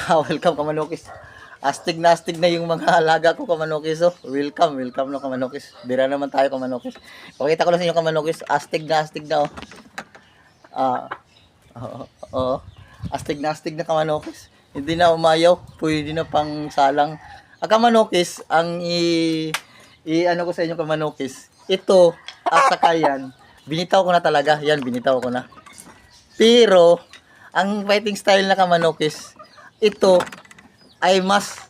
Welcome Kamanokis. Astig na yung mga alaga ko Kamanokis. Oh. Welcome no Kamanokis. Bira naman tayo Kamanokis. Pakita ko lang sa inyo Kamanokis. Astig na oh. Ah, oo. Astig na Kamanokis. Hindi na umayaw, pwede na pang salang. Kamanokis, ang ano ko sa inyo Kamanokis. Ito at saka yan, binitaw ko na talaga. Yan, binitaw ko na. Pero ang fighting style na Kamanokis, ito ay mas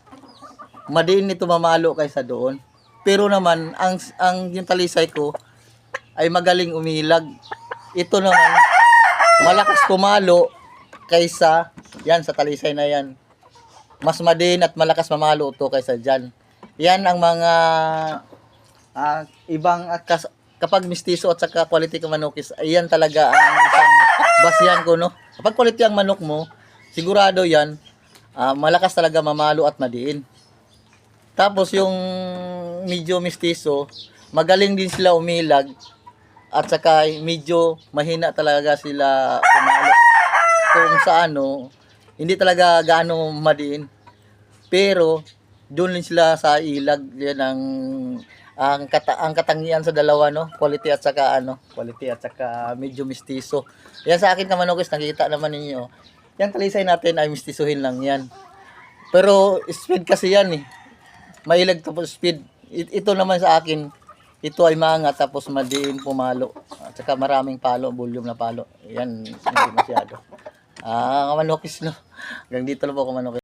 madiin nito mamalo kaysa doon. Pero naman ang yung talisay ko ay magaling umilag. Ito naman malakas pumalo kaysa yan sa talisay na yan. Mas madiin at malakas mamalo to kaysa diyan. Yan ang mga ibang kapag mistiso at saka quality Kamanokis, ayan talaga ang isang basihan ko, no? Kapag quality ang manok mo, sigurado yan, malakas talaga mamalo at madiin. Tapos yung medyo mistiso, magaling din sila umilag at saka medyo mahina talaga sila pumalo. Kung sa ano, hindi talaga gaano madiin. Pero doon din sila sa ilag, yan ang katangian sa dalawa, no, quality at saka medyo mistiso. Yan sa akin Kamanokis, nakita naman ninyo. Yang talisay natin ay mistisuhin lang yan. Pero speed kasi yan eh. Mailag tapos speed. Ito naman sa akin, ito ay maangat tapos madiin pumalo. At saka maraming palo, volume na palo. Yan, hindi masyado. Kamanokis, no. Hanggang dito lang po Kamanokis.